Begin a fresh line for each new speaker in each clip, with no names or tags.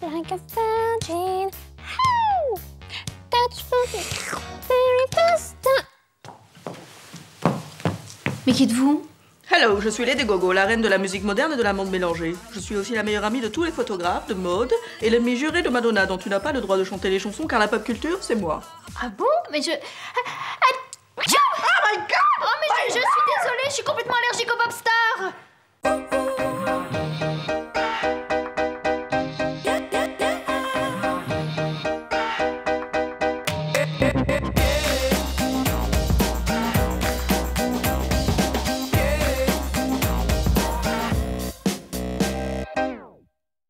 like a virgin. Oh, touch me, very fast.
Mais qui êtes-vous?
Hello, je suis Lady Gogo, la reine de la musique moderne et de la mode mélangée. Je suis aussi la meilleure amie de tous les photographes de mode et l'ennemi juré de Madonna, dont tu n'as pas le droit de chanter les chansons car la pop culture, c'est moi.
Ah bon? Mais je...
Oh my god!
Oh mais je suis désolée, je suis complètement allergique aux pop stars.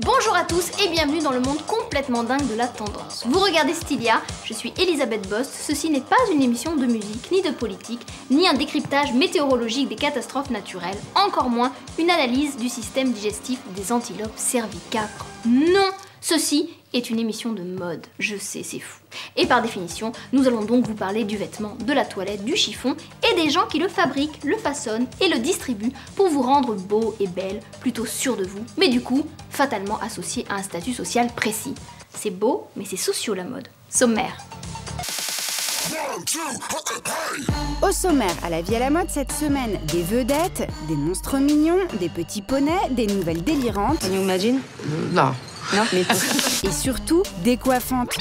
Bonjour à tous et bienvenue dans le monde complètement dingue de la tendance. Vous regardez Stylia, je suis Elisabeth Bost, ceci n'est pas une émission de musique, ni de politique, ni un décryptage météorologique des catastrophes naturelles, encore moins une analyse du système digestif des antilopes cervicapres. Non, ceci est une émission de mode, je sais, c'est fou. Et par définition, nous allons donc vous parler du vêtement, de la toilette, du chiffon et des gens qui le fabriquent, le façonnent et le distribuent pour vous rendre beau et belle, plutôt sûr de vous, mais du coup, fatalement associé à un statut social précis. C'est beau, mais c'est socio la mode. Sommaire.
Au sommaire, à la vie à la mode cette semaine, des vedettes, des monstres mignons, des petits poneys, des nouvelles délirantes.
Can you imagine?
Non.
Non, mais
et surtout, décoiffantes.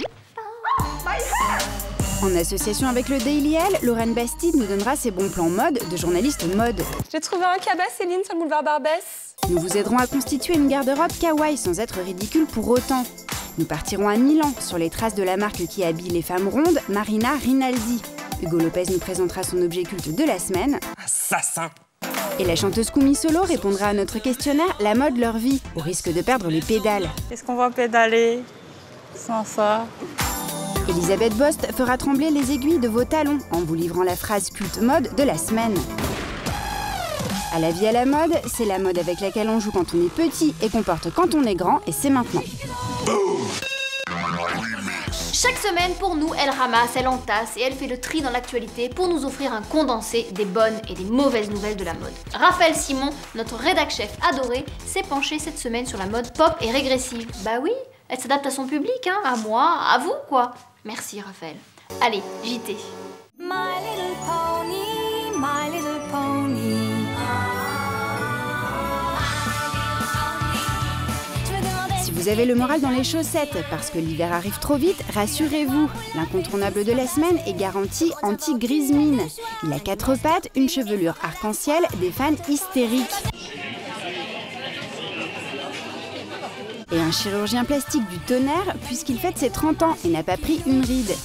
En association avec le Daily Elle, Lorraine Bastide nous donnera ses bons plans mode de journaliste mode.
J'ai trouvé un cabas, Céline, sur le boulevard Barbès.
Nous vous aiderons à constituer une garde-robe kawaii sans être ridicule pour autant. Nous partirons à Milan sur les traces de la marque qui habille les femmes rondes, Marina Rinaldi. Hugo Lopez nous présentera son objet culte de la semaine.
Assassin.
Et la chanteuse Koumi Solo répondra à notre questionnaire La mode, leur vie, au risque de perdre les pédales.
Est-ce qu'on va pédaler sans ça?
Elisabeth Bost fera trembler les aiguilles de vos talons en vous livrant la phrase culte mode de la semaine. À la vie à la mode, c'est la mode avec laquelle on joue quand on est petit et qu'on porte quand on est grand, et c'est maintenant.
Chaque semaine, pour nous, elle ramasse, elle entasse et elle fait le tri dans l'actualité pour nous offrir un condensé des bonnes et des mauvaises nouvelles de la mode. Raphaël Simon, notre rédac chef adoré, s'est penché cette semaine sur la mode pop et régressive. Bah oui, elle s'adapte à son public, hein, à moi, à vous, quoi. Merci Raphaël. Allez, JT.
My little pony, my little pony.
Si vous avez le moral dans les chaussettes parce que l'hiver arrive trop vite, rassurez-vous, l'incontournable de la semaine est garanti anti-grise mine. Il a 4 pattes, une chevelure arc-en-ciel, des fans hystériques. Et un chirurgien plastique du tonnerre puisqu'il fête ses 30 ans et n'a pas pris une ride.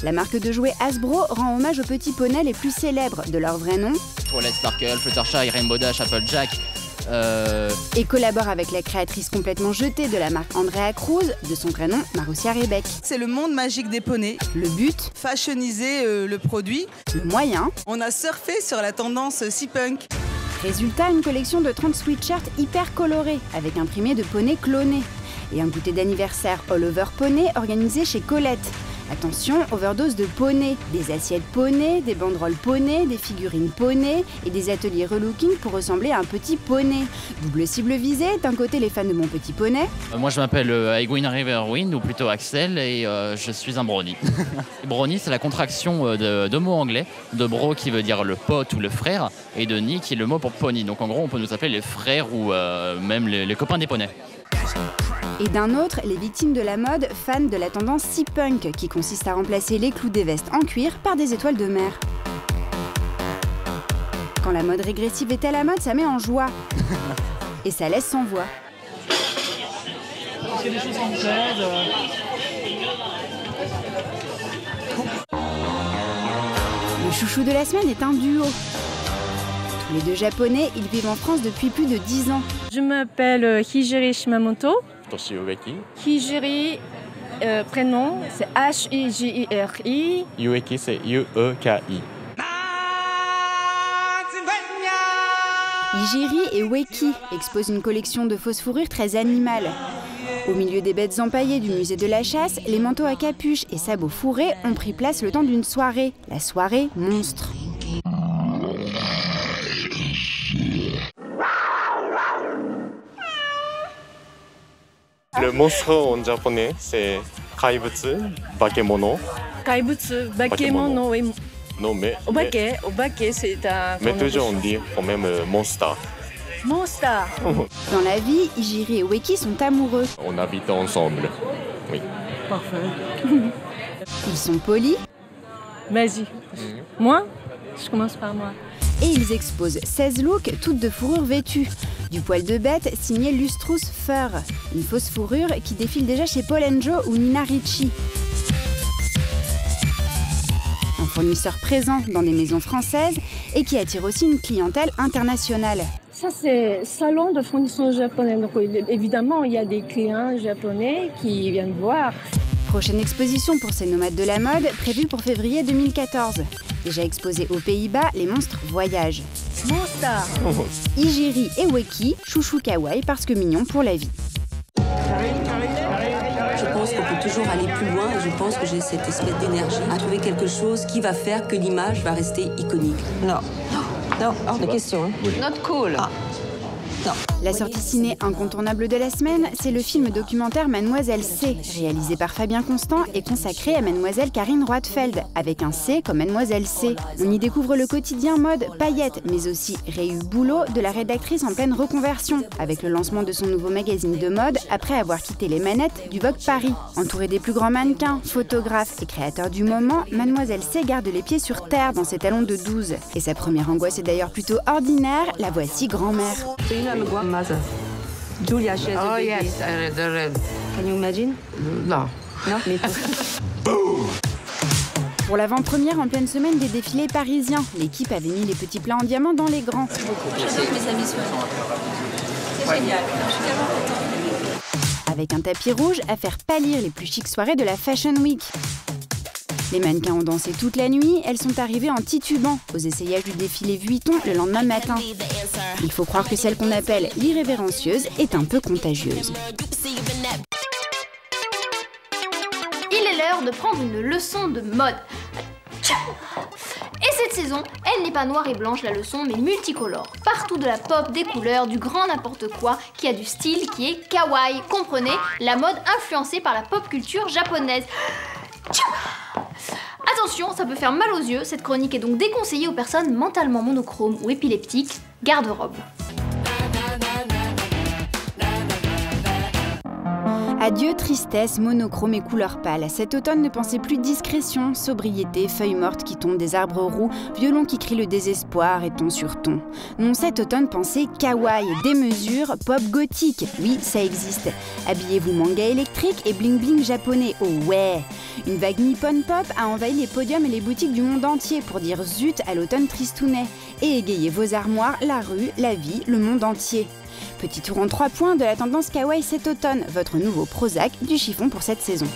La marque de jouets Hasbro rend hommage aux petits poneys les plus célèbres de leur vrai nom.
Twilight Sparkle, Fluttershy, Rainbow Dash, Applejack.
Et collabore avec la créatrice complètement jetée de la marque Andrea Cruz, de son vrai nom Marussia Rebeck.
C'est le monde magique des poneys.
Le but,
Fashioniser le produit.
le moyen.
On a surfé sur la tendance C-Punk.
Résultat, une collection de 30 sweatshirts hyper colorés, avec imprimés de poneys clonés. Et un goûter d'anniversaire all over poney organisé chez Colette. Attention, overdose de poney, des assiettes poney, des banderoles poney, des figurines poney et des ateliers relooking pour ressembler à un petit poney. Double cible visée, d'un côté les fans de mon petit poney.
Moi je m'appelle Aigwin Riverwind, ou plutôt Axel, et je suis un brownie. Brownie, c'est la contraction de deux mots anglais, de bro qui veut dire le pote ou le frère, et de ni qui est le mot pour pony. Donc en gros on peut nous appeler les frères ou même les copains des poneys.
Et d'un autre, les victimes de la mode, fans de la tendance C-Punk, qui consiste à remplacer les clous des vestes en cuir par des étoiles de mer. Quand la mode régressive est à la mode, ça met en joie. Et ça laisse sans voix.
C'est des 76.
Le chouchou de la semaine est un duo. Tous les deux japonais, ils vivent en France depuis plus de 10 ans.
Je m'appelle Hijiri Shimamoto.
Ueki.
Hijiri, prénom, c'est H-I-J-I-R-I.
Ueki, c'est U-E-K-I.
Hijiri et Ueki exposent une collection de fausses fourrures très animales. Au milieu des bêtes empaillées du musée de la chasse, les manteaux à capuche et sabots fourrés ont pris place le temps d'une soirée, la soirée monstre.
Le monstre en japonais, c'est kaibutsu, bakemono.
Kaibutsu, bakemono, oui.
Non, mais
Obake, c'est un...
mais toujours on dit quand même monstre.
Monster.
Dans la vie, Hijiri et Ueki sont amoureux.
On habite ensemble. Oui.
Ils sont polis
Vas-y. Moi, je commence par moi.
et ils exposent 16 looks, toutes de fourrure vêtue. Du poil de bête signé Lustrous Fur, une fausse fourrure qui défile déjà chez Paul & Joe ou Nina Ricci. Un fournisseur présent dans des maisons françaises et qui attire aussi une clientèle internationale.
Ça, c'est salon de fournisseurs japonais. Donc, évidemment, il y a des clients japonais qui viennent voir.
Prochaine exposition pour ces nomades de la mode, prévue pour février 2014. Déjà exposés aux Pays-Bas, les monstres voyagent.
Monster.
Hijiri et Ueki, chouchou kawaii parce que mignon pour la vie.
Je pense qu'on peut toujours aller plus loin et je pense que j'ai cette espèce d'énergie à trouver quelque chose qui va faire que l'image va rester iconique. Non, hors de question. Hein. Not cool. Ah. Non.
La sortie ciné incontournable de la semaine, c'est le film documentaire Mademoiselle C, réalisé par Fabien Constant et consacré à Mademoiselle Karine Roitfeld, avec un C comme Mademoiselle C. On y découvre le quotidien mode paillettes, mais aussi réu boulot de la rédactrice en pleine reconversion, avec le lancement de son nouveau magazine de mode après avoir quitté les manettes du Vogue Paris. Entourée des plus grands mannequins, photographes et créateurs du moment, Mademoiselle C garde les pieds sur terre dans ses talons de 12. Et sa première angoisse est d'ailleurs plutôt ordinaire, la voici grand-mère.
Mother. Julia shares a baby.
Yes, I read, I read.
Can you imagine?
No.
Non, mais
Pour l'avant-première en pleine semaine des défilés parisiens, l'équipe avait mis les petits plats en diamant dans les grands. Avec un tapis rouge à faire pâlir les plus chics soirées de la Fashion Week. Les mannequins ont dansé toute la nuit, elles sont arrivées en titubant aux essayages du défilé Vuitton le lendemain matin. Il faut croire que celle qu'on appelle l'irrévérencieuse est un peu contagieuse.
Il est l'heure de prendre une leçon de mode. Et cette saison, elle n'est pas noire et blanche la leçon, mais multicolore. Partout de la pop, des couleurs, du grand n'importe quoi, qui a du style, qui est kawaii. Comprenez, la mode influencée par la pop culture japonaise. Attention, ça peut faire mal aux yeux, cette chronique est donc déconseillée aux personnes mentalement monochromes ou épileptiques. Garde-robe.
Adieu tristesse, monochrome et couleurs pâles. Cet automne, ne pensez plus discrétion, sobriété, feuilles mortes qui tombent des arbres roux, violons qui crient le désespoir et ton sur ton. Non, cet automne, pensez kawaii, démesure, pop gothique. Oui, ça existe. Habillez-vous manga électrique et bling bling japonais. Oh ouais! Une vague nippon pop a envahi les podiums et les boutiques du monde entier pour dire zut à l'automne tristounet. Et égayez vos armoires, la rue, la vie, le monde entier. Petit tour en 3 points de la tendance kawaii cet automne, votre nouveau Prozac du chiffon pour cette saison.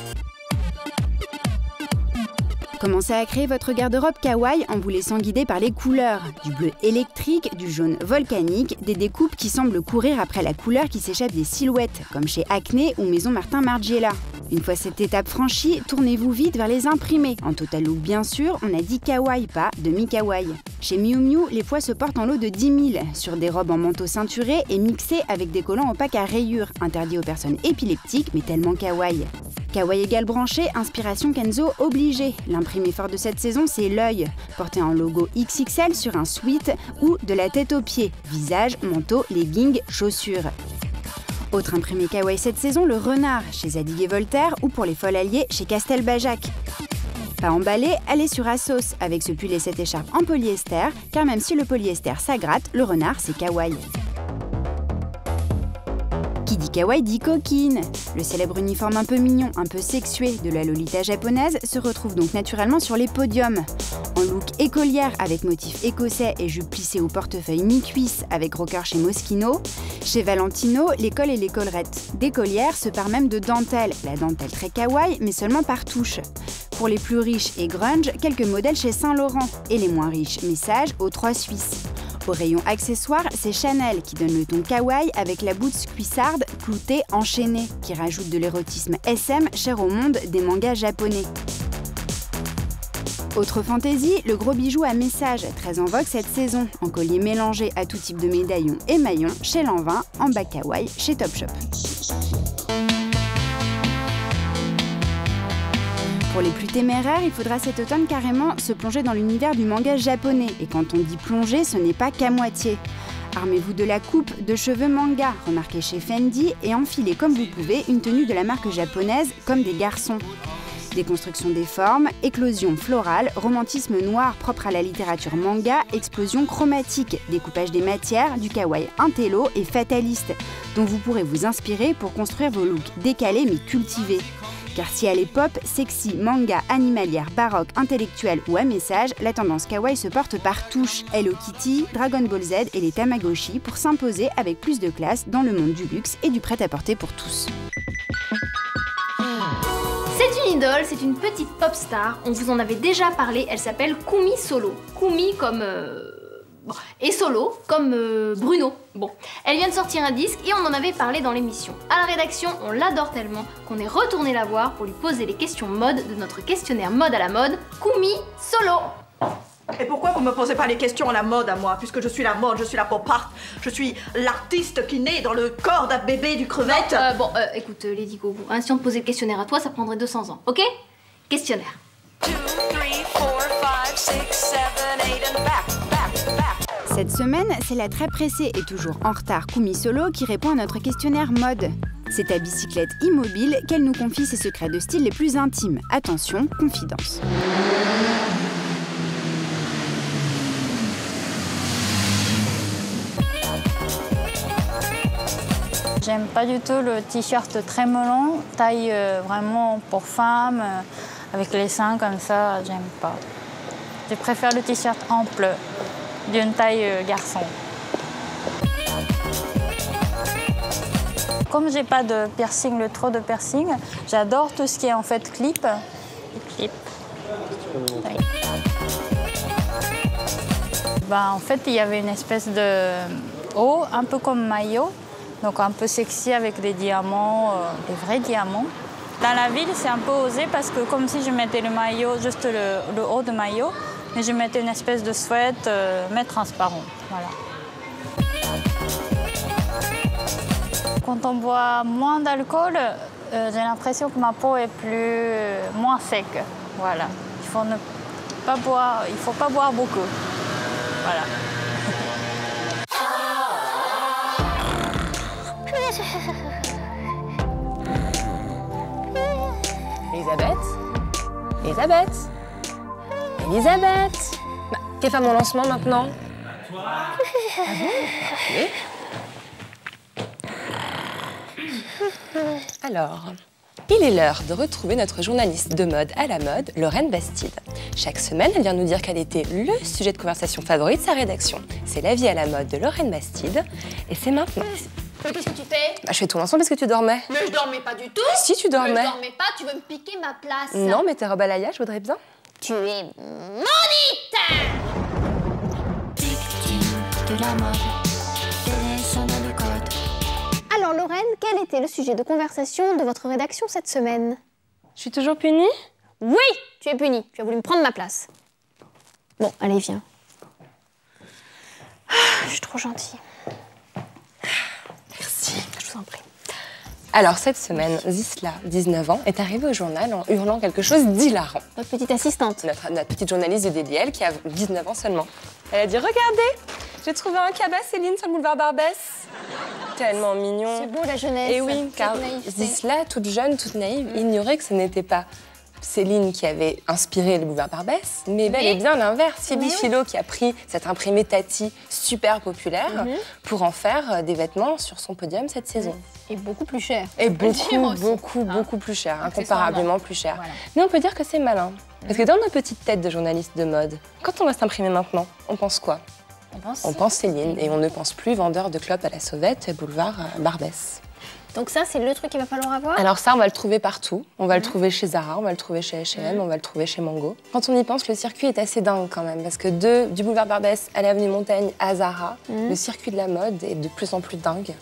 Commencez à créer votre garde-robe kawaii en vous laissant guider par les couleurs. Du bleu électrique, du jaune volcanique, des découpes qui semblent courir après la couleur qui s'échappe des silhouettes, comme chez Acné ou Maison Martin Margiela. Une fois cette étape franchie, tournez-vous vite vers les imprimés. En total look bien sûr, on a dit kawaii, pas demi-kawaii. Chez Miu Miu, les poids se portent en lot de 10 000, sur des robes en manteau ceinturé et mixées avec des collants opaques à rayures, interdits aux personnes épileptiques mais tellement kawaii. Kawaii égale branché, inspiration Kenzo obligée. L'imprimé fort de cette saison, c'est l'œil, porté en logo XXL sur un sweat ou de la tête aux pieds, visage, manteau, leggings, chaussures. Autre imprimé kawaii cette saison, le renard, chez Zadig et Voltaire ou pour les folles alliées, chez Castelbajac. Pas emballé, allez sur Assos avec ce pull et cette écharpe en polyester, car même si le polyester ça gratte, le renard c'est kawaii. Qui dit kawaii dit coquine. Le célèbre uniforme un peu mignon, un peu sexué de la Lolita japonaise se retrouve donc naturellement sur les podiums. En look écolière avec motif écossais et jupe plissée au portefeuille mi-cuisse avec rocker chez Moschino. Chez Valentino, les cols et les collerettes d'écolière se parent même de dentelle. La dentelle très kawaii mais seulement par touche. Pour les plus riches et grunge, quelques modèles chez Saint-Laurent. Et les moins riches, messages aux 3 Suisses. Au rayon accessoires, c'est Chanel qui donne le ton kawaii avec la boots cuissarde cloutée enchaînée, qui rajoute de l'érotisme SM cher au monde des mangas japonais. Autre fantaisie, le gros bijou à message, très en vogue cette saison, en collier mélangé à tout type de médaillons et maillons, chez Lanvin, en bas kawaii, chez Topshop. Pour les plus téméraires, il faudra cet automne carrément se plonger dans l'univers du manga japonais. Et quand on dit plonger, ce n'est pas qu'à moitié. Armez-vous de la coupe de cheveux manga, remarquée chez Fendi, et enfilez comme vous pouvez une tenue de la marque japonaise comme des garçons. Déconstruction des formes, éclosion florale, romantisme noir propre à la littérature manga, explosion chromatique, découpage des matières, du kawaii intello et fataliste, dont vous pourrez vous inspirer pour construire vos looks décalés mais cultivés. Car si elle est pop, sexy, manga, animalière, baroque, intellectuelle ou à message, la tendance kawaii se porte par touches. Hello Kitty, Dragon Ball Z et les Tamagotchi pour s'imposer avec plus de classe dans le monde du luxe et du prêt-à-porter pour tous.
C'est une idole, c'est une petite pop star, on vous en avait déjà parlé, elle s'appelle Kumi Solo. Kumi comme... et Solo comme Bruno. Bon, elle vient de sortir un disque et on en avait parlé dans l'émission. À la rédaction, on l'adore tellement qu'on est retourné la voir pour lui poser les questions mode de notre questionnaire mode à la mode, Kumi Solo.
Et pourquoi vous me posez pas les questions à la mode à moi, puisque je suis la mode, je suis la pop art, je suis l'artiste qui naît dans le corps d'un bébé du crevette.
Écoute Lady Gogo, hein, si on te posait le questionnaire à toi, ça prendrait 200 ans, ok? Questionnaire.
2, 3, 4, 5, 6, 7, 8 and back.
Cette semaine, c'est la très pressée et toujours en retard Kumi Solo qui répond à notre questionnaire mode. C'est à bicyclette immobile qu'elle nous confie ses secrets de style les plus intimes. Attention, confidence.
J'aime pas du tout le t-shirt très melon, taille vraiment pour femme, avec les seins comme ça, j'aime pas. Je préfère le t-shirt ample, d'une taille garçon. Comme j'ai pas de piercing, trop de piercing, j'adore tout ce qui est en fait clip. Oui. En fait, il y avait une espèce de haut, un peu comme maillot. Donc un peu sexy avec des diamants, des vrais diamants. Dans la ville, c'est un peu osé parce que comme si je mettais le maillot, juste le haut de maillot, mais je mettais une espèce de sweat, mais transparent. Voilà. Quand on boit moins d'alcool, j'ai l'impression que ma peau est moins sec. Voilà. Il faut pas boire beaucoup. Voilà.
Elisabeth Qui fait mon lancement maintenant? Oui. Alors, il est l'heure de retrouver notre journaliste de mode à la mode, Lorraine Bastide. Chaque semaine, elle vient nous dire quel était le sujet de conversation favori de sa rédaction. C'est la vie à la mode de Lorraine Bastide, et c'est maintenant.
Qu'est-ce que tu fais?
Je fais tout l'ensemble parce que tu dormais.
Mais je dormais pas du tout.
Si tu dormais.
Mais je dormais pas, tu veux me piquer ma place.
Non, mais tes robes à l'aïa, je voudrais bien.
Tu es maudite.
De la mode, des dessins dans le code.
Alors Lorraine, quel était le sujet de conversation de votre rédaction cette semaine?
Je suis toujours punie?
Oui, tu es punie. Tu as voulu me prendre ma place. Bon, allez, viens. Je suis trop gentille.
Merci.
Je vous en prie.
Alors, cette semaine, Zisla, 19 ans, est arrivée au journal en hurlant quelque chose d'hilarant.
Notre petite assistante.
Notre petite journaliste de DDL qui a 19 ans seulement. Elle a dit « Regardez, j'ai trouvé un cabas Céline sur le boulevard Barbès. » Tellement mignon.
C'est beau la jeunesse.
Et oui, car Zisla, toute jeune, toute naïve, ignorait que ce n'était pas Céline qui avait inspiré le boulevard Barbès, mais bel et bien l'inverse. Phoebe Philo qui a pris cette imprimé Tati super populaire pour en faire des vêtements sur son podium cette saison.
Et beaucoup plus cher.
Et beaucoup plus cher, incomparablement plus cher. Voilà. Mais on peut dire que c'est malin. Parce que dans nos petites têtes de journalistes de mode, quand on va s'imprimer maintenant, on pense quoi? On pense Céline et on ne pense plus vendeur de clopes à la sauvette, boulevard Barbès.
Donc ça, c'est le truc qu'il va falloir avoir?
Alors ça, on va le trouver partout. On va le trouver chez Zara, on va le trouver chez H&M, on va le trouver chez Mango. Quand on y pense, le circuit est assez dingue quand même. Parce que du boulevard Barbès à l'avenue Montaigne à Zara, le circuit de la mode est de plus en plus dingue.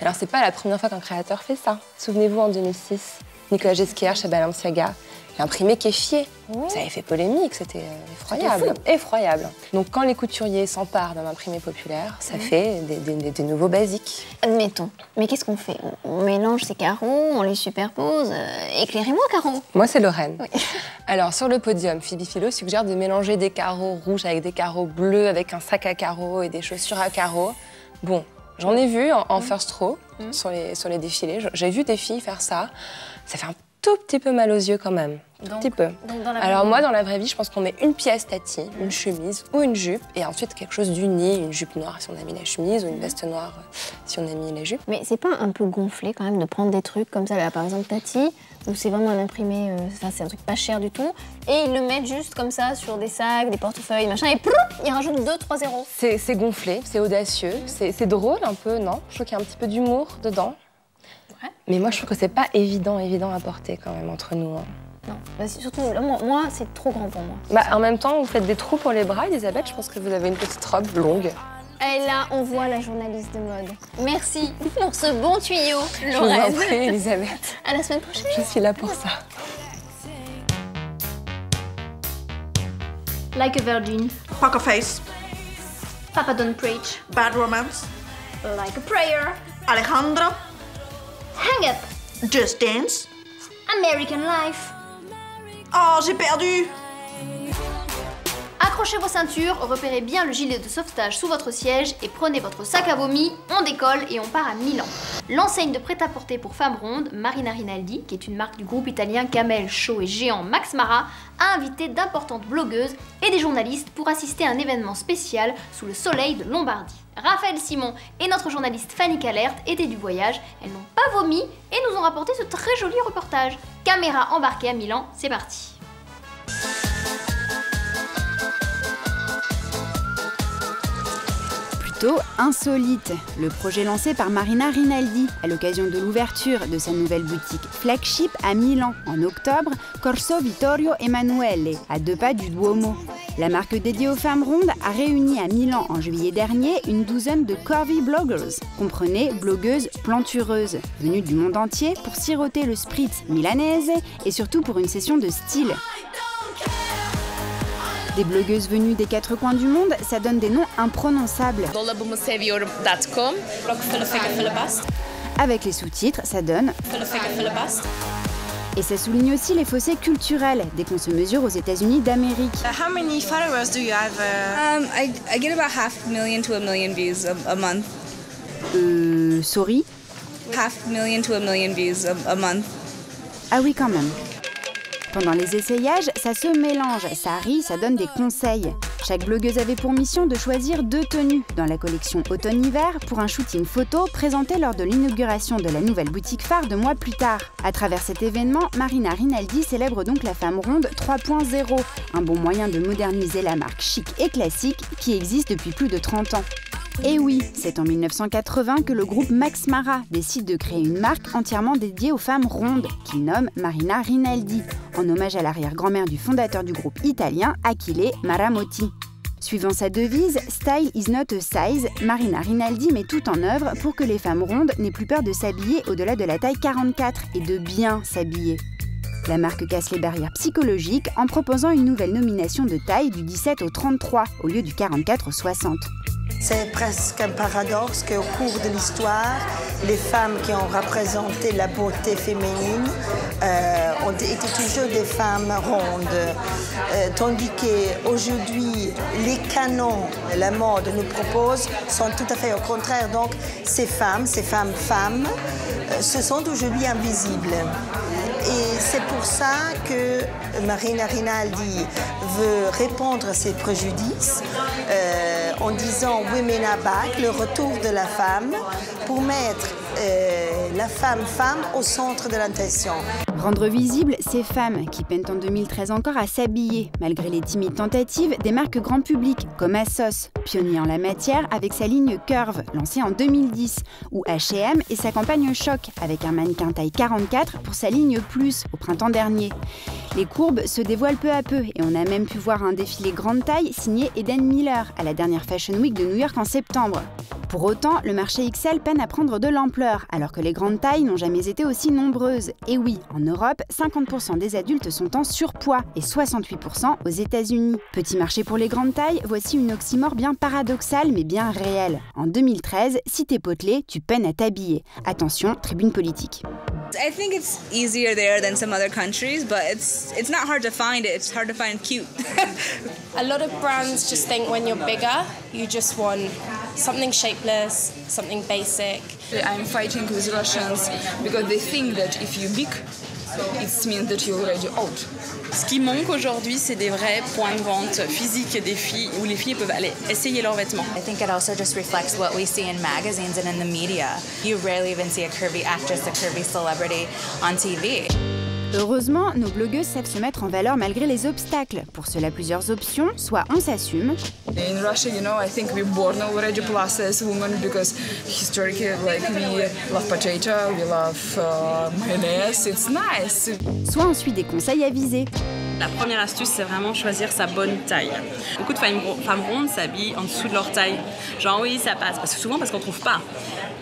Alors c'est pas la première fois qu'un créateur fait ça. Souvenez-vous en 2006, Nicolas Ghesquière chez Balenciaga. Imprimé Kéfier. Ça avait fait polémique, c'était effroyable. Effroyable. Donc quand les couturiers s'emparent d'un imprimé populaire, ça fait des nouveaux basiques.
Admettons. Mais qu'est-ce qu'on fait? On mélange ces carreaux, on les superpose. Éclairez-moi, Caro.
Moi, c'est Lorraine. Oui. Alors, sur le podium, Phoebe Philo suggère de mélanger des carreaux rouges avec des carreaux bleus, avec un sac à carreaux et des chaussures à carreaux. Bon, j'en ai vu en first row sur les défilés. J'ai vu des filles faire ça. Ça fait un tout petit peu mal aux yeux quand même. Un petit peu. Alors moi, dans la vraie vie, je pense qu'on met une pièce tati, une chemise ou une jupe, et ensuite quelque chose d'uni, une jupe noire si on a mis la chemise, ou une veste noire si on a mis la jupe.
Mais c'est pas un peu gonflé quand même de prendre des trucs comme ça, là, par exemple tati, où c'est vraiment un imprimé, c'est un truc pas cher du tout, et ils le mettent juste comme ça sur des sacs, des portefeuilles, machin, et plouf, ils rajoutent 2-3 zéros.
C'est gonflé, c'est audacieux, c'est drôle un peu, non? Je trouve qu'il y a un petit peu d'humour dedans. Ouais. Mais moi, je trouve que c'est pas évident à porter quand même entre nous. Hein.
Non, bah, surtout, là, moi, c'est trop grand pour moi.
Bah, en même temps, vous faites des trous pour les bras, Elisabeth. Je pense que vous avez une petite robe longue.
Et là, on voit la journaliste de mode. Merci pour ce bon tuyau, Lorraine.
Je vous en prie, Elisabeth.
À la semaine prochaine.
Je suis là pour ça.
Like a Virgin.
Poker Face.
Papa Don't Preach.
Bad Romance.
Like a Prayer.
Alejandro.
Hang Up.
Just Dance.
American Life.
Oh, j'ai perdu!
Accrochez vos ceintures, repérez bien le gilet de sauvetage sous votre siège et prenez votre sac à vomi, on décolle et on part à Milan. L'enseigne de prêt-à-porter pour femmes rondes, Marina Rinaldi, qui est une marque du groupe italien Camel, Show et géant Max Mara, a invité d'importantes blogueuses et des journalistes pour assister à un événement spécial sous le soleil de Lombardie. Raphaël Simon et notre journaliste Fanny Calert étaient du voyage, elles n'ont pas vomi et nous ont rapporté ce très joli reportage. Caméra embarquée à Milan, c'est parti.
Insolite, le projet lancé par Marina Rinaldi à l'occasion de l'ouverture de sa nouvelle boutique flagship à Milan en octobre, Corso Vittorio Emanuele, à 2 pas du Duomo. La marque dédiée aux femmes rondes a réuni à Milan en juillet dernier une douzaine de curvy bloggers, comprenez blogueuses plantureuses, venues du monde entier pour siroter le spritz milanese et surtout pour une session de style. Des blogueuses venues des 4 coins du monde, ça donne des noms imprononçables. Avec les sous-titres, ça donne... Et ça souligne aussi les fossés culturels, dès qu'on se mesure aux États-Unis d'Amérique.
How many followers do you have? I get about 500,000 to 1 million views a month.
Sorry?
500,000 to 1 million views a month.
Ah oui, quand même. Pendant les essayages, ça se mélange, ça rit, ça donne des conseils. Chaque blogueuse avait pour mission de choisir 2 tenues dans la collection automne-hiver pour un shooting photo présenté lors de l'inauguration de la nouvelle boutique phare 2 mois plus tard. À travers cet événement, Marina Rinaldi célèbre donc la femme ronde 3.0, un bon moyen de moderniser la marque chic et classique qui existe depuis plus de 30 ans. Et oui, c'est en 1980 que le groupe Max Mara décide de créer une marque entièrement dédiée aux femmes rondes, qu'il nomme Marina Rinaldi, en hommage à l'arrière-grand-mère du fondateur du groupe italien, Achille Maramotti. Suivant sa devise « Style is not a size », Marina Rinaldi met tout en œuvre pour que les femmes rondes n'aient plus peur de s'habiller au-delà de la taille 44 et de bien s'habiller. La marque casse les barrières psychologiques en proposant une nouvelle nomination de taille du 17 au 33 au lieu du 44 au 60.
C'est presque un paradoxe qu'au cours de l'histoire, les femmes qui ont représenté la beauté féminine ont été toujours des femmes rondes. Tandis qu'aujourd'hui, les canons de la mode nous proposent sont tout à fait au contraire. Donc ces femmes, se sont aujourd'hui invisibles. Et c'est pour ça que Marina Rinaldi veut répondre à ces préjudices en disant « Women are back », le retour de la femme, pour mettre la femme au centre de l'attention.
Rendre visibles ces femmes qui peinent en 2013 encore à s'habiller, malgré les timides tentatives des marques grand public, comme Asos, pionnier en la matière avec sa ligne Curve, lancée en 2010, ou H&M et sa campagne Choc, avec un mannequin taille 44 pour sa ligne Plus, au printemps dernier. Les courbes se dévoilent peu à peu, et on a même pu voir un défilé grande taille signé Eden Miller, à la dernière Fashion Week de New York en septembre. Pour autant, le marché XL peine à prendre de l'ampleur, alors que les grandes tailles n'ont jamais été aussi nombreuses. Et oui, en Europe, 50% des adultes sont en surpoids et 68% aux États-Unis. Petit marché pour les grandes tailles, voici une oxymore bien paradoxale mais bien réelle. En 2013, si t'es potelé, tu peines à t'habiller. Attention, tribune politique.
I think it's easier there than some other countries, but it's not hard to find it. It's hard to find cute.
A lot of brands just think when you're bigger, you just want something shapeless, something basic.
I'm fighting with Russians because they think that if you're big, it means that you're already old.
Ce qui manque aujourd'hui, c'est des vrais points de vente physiques des filles où les filles peuvent aller essayer leurs vêtements.
I think it also just reflects what we see in magazines and in the media. You rarely even see a curvy actress, a curvy celebrity on TV.
Heureusement, nos blogueuses savent se mettre en valeur malgré les obstacles. Pour cela, plusieurs options, soit on s'assume.
In Russia, you know, I think we're born already plus as women because historically, like, we love potato, we love mayonnaise, it's nice.
Soit on suit des conseils avisés.
La première astuce, c'est vraiment choisir sa bonne taille. Beaucoup de femmes rondes s'habillent en dessous de leur taille. Genre oui, ça passe, souvent parce qu'on trouve pas.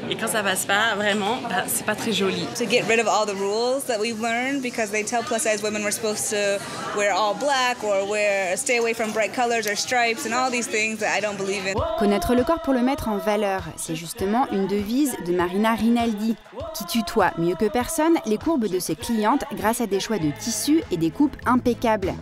Et quand ça passe pas, vraiment, c'est pas très joli.
To get rid of all the rules that we've learned because they tell plus-size women we're supposed to wear all black or stay away from bright colors or stripes and all these things that I don't believe in.
Connaître le corps pour le mettre en valeur, c'est justement une devise de Marina Rinaldi, qui tutoie mieux que personne les courbes de ses clientes grâce à des choix de tissus et des coupes impeccables.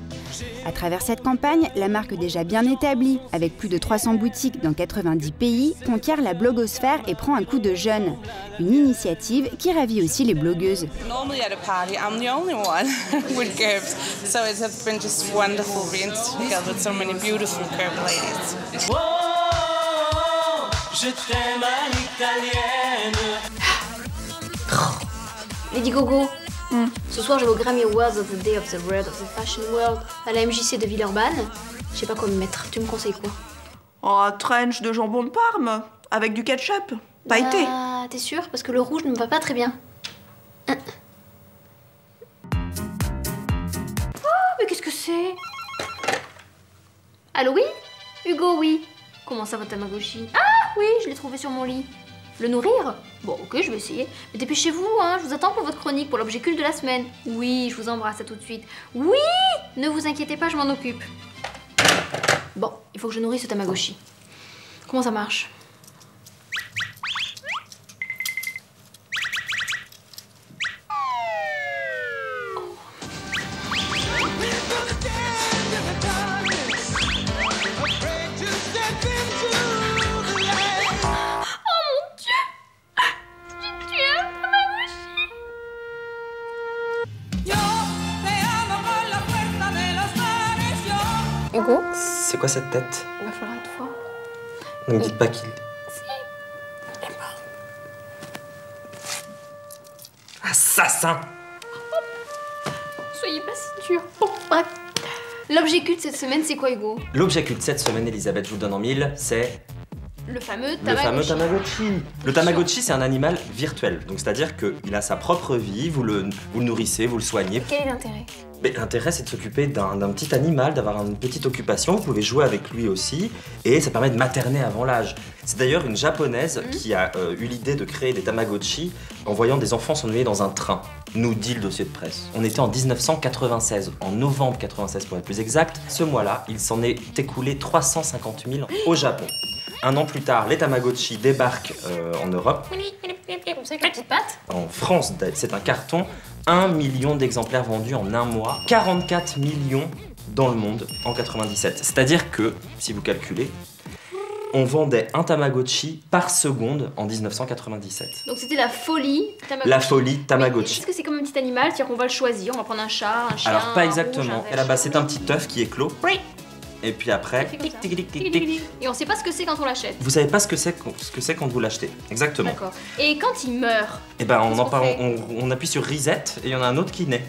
À travers cette campagne, la marque déjà bien établie, avec plus de 300 boutiques dans 90 pays, conquiert la blogosphère et prend un coup de jeune. Une initiative qui ravit aussi les blogueuses.
Normally at a party, I'm the only one with curves, so it has been just wonderful being together with so many beautiful curved ladies.
Je t'aime à l'italienne.
Lady Gogo, ce soir je vais au Grammy Awards of the Day of the World of the Fashion World à la MJC de Villeurbanne. Je sais pas quoi me mettre, tu me conseilles quoi?
Oh, un trench de jambon de Parme avec du ketchup, pailleté.
Ah, t'es sûre? Parce que le rouge ne me va pas très bien. Oh, mais qu'est-ce que c'est? Allô, oui? Hugo, oui. Comment ça, votre Tamagotchi? Ah, oui, je l'ai trouvé sur mon lit. Le nourrir? Bon, ok, je vais essayer. Mais dépêchez-vous, hein, je vous attends pour votre chronique, pour l'objet culte de la semaine. Oui, je vous embrasse, à tout de suite. Oui! Ne vous inquiétez pas, je m'en occupe. Bon, il faut que je nourrisse ce Tamagotchi. Comment ça marche?
Hugo? C'est quoi cette tête?
Il va falloir être fort.
Ne me dites pas qu'il... Assassin!
Soyez pas si dur. Bon, bref. L'objet culte cette semaine, c'est quoi, Hugo?
L'objet culte cette semaine, Elisabeth, je vous le donne en mille, c'est...
Le fameux Tamagotchi.
Le fameux Tamagotchi. Le Tamagotchi, c'est un animal virtuel. Donc, c'est-à-dire qu'il a sa propre vie, vous le nourrissez, vous le soignez.
Quel est l'intérêt?
L'intérêt, c'est de s'occuper d'un petit animal, d'avoir une petite occupation. Vous pouvez jouer avec lui aussi. Et ça permet de materner avant l'âge. C'est d'ailleurs une japonaise qui a eu l'idée de créer des Tamagotchi en voyant des enfants s'ennuyer dans un train. Nous dit le dossier de presse. On était en 1996, en novembre 96 pour être plus exact. Ce mois-là, il s'en est écoulé 350 000 au Japon. Un an plus tard, les Tamagotchi débarquent en Europe.
C'est une petite patte.
En France, c'est un carton. 1 million d'exemplaires vendus en un mois. 44 millions dans le monde en 97. C'est-à-dire que, si vous calculez, on vendait un Tamagotchi par seconde en 1997.
Donc c'était la folie Tamagotchi.
La folie Tamagotchi.
Est-ce que c'est comme un petit animal, c'est-à-dire qu'on va le choisir, on va prendre un chat, un chien?
Alors pas
un
exactement.
rouge,
Et là-bas, c'est un petit œuf qui éclot.
Oui.
Et puis après, tic, tic, tic, tic, tic.
Et on sait pas ce que c'est quand on l'achète.
Vous savez pas ce que c'est quand vous l'achetez. Exactement.
D'accord. Et quand il meurt?
Eh ben on appuie sur reset et il y en a un autre qui naît.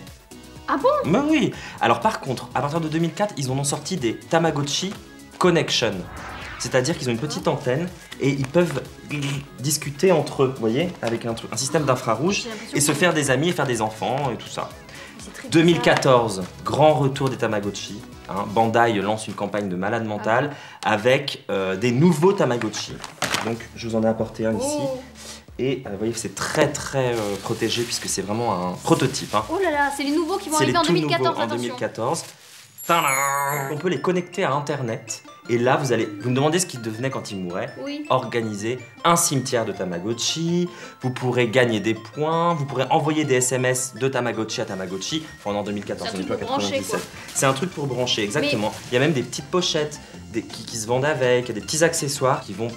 Ah bon?
Mais oui. Alors par contre, à partir de 2004, ils en ont sorti des Tamagotchi Connection. C'est-à-dire qu'ils ont une petite antenne et ils peuvent discuter entre eux, vous voyez, avec un système d'infrarouge et se faire des amis et faire des enfants et tout ça. 2014, grand retour des Tamagotchi. Bandai lance une campagne de malade mental avec des nouveaux Tamagotchi. Donc je vous en ai apporté un ici. Et vous voyez, c'est très protégé puisque c'est vraiment un prototype. Hein.
Oh là là, c'est les nouveaux qui vont
C'est
arriver
les
en
tout
2014.
nouveaux en 2014. Tadam! On peut les connecter à Internet. Et là, vous me demandez ce qu'ils devenaient quand ils mouraient.
Oui.
Organiser un cimetière de Tamagotchi. Vous pourrez gagner des points. Vous pourrez envoyer des SMS de Tamagotchi à Tamagotchi. Enfin, en 2014, on n'est pas 97. C'est un truc pour brancher, exactement. Il y a même des petites pochettes qui se vendent avec. Il y a des petits accessoires qui vont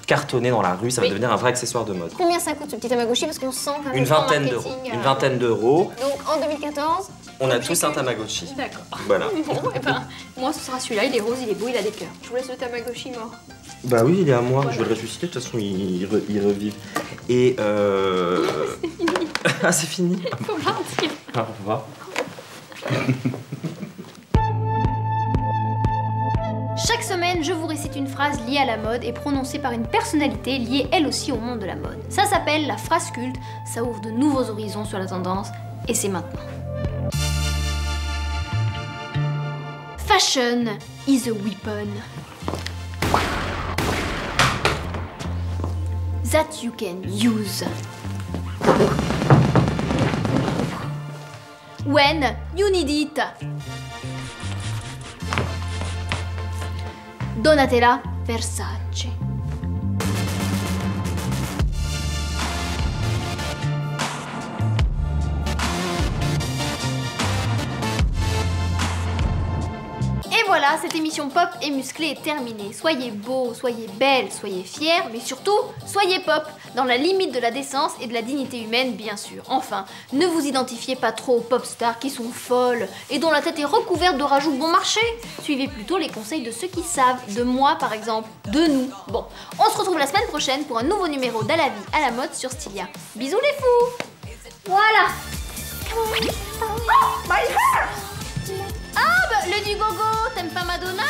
cartonner dans la rue. Ça va devenir un vrai accessoire de mode.
Combien ça coûte ce petit Tamagotchi? Parce qu'on sent quand même
Une vingtaine d'euros. Une vingtaine d'euros.
Donc en 2014.
On a tous un Tamagotchi.
D'accord.
Voilà.
Bon, et ben, moi ce sera celui-là, il est rose, il est beau, il a des cœurs. Je vous laisse le Tamagotchi mort.
Bah oui, il est à moi,
Voilà.
je vais le ressusciter, de toute façon il revive. Et
C'est fini.
Ah, c'est fini.
Faut partir.
Au revoir.
Chaque semaine, je vous récite une phrase liée à la mode et prononcée par une personnalité liée elle aussi au monde de la mode. Ça s'appelle la phrase culte, ça ouvre de nouveaux horizons sur la tendance, et c'est maintenant. Fashion is a weapon that you can use when you need it. Donatella Versace. Et voilà, cette émission pop et musclée est terminée. Soyez beaux, soyez belles, soyez fiers, mais surtout, soyez pop, dans la limite de la décence et de la dignité humaine, bien sûr. Enfin, ne vous identifiez pas trop aux pop stars qui sont folles et dont la tête est recouverte de rajouts bon marché. Suivez plutôt les conseils de ceux qui savent, de moi par exemple, de nous. Bon, on se retrouve la semaine prochaine pour un nouveau numéro d'À la vie, à la mode sur Stylia. Bisous les fous. Voilà. Oh, my hair. Ah, bah, le du gogo, t'aimes pas Madonna?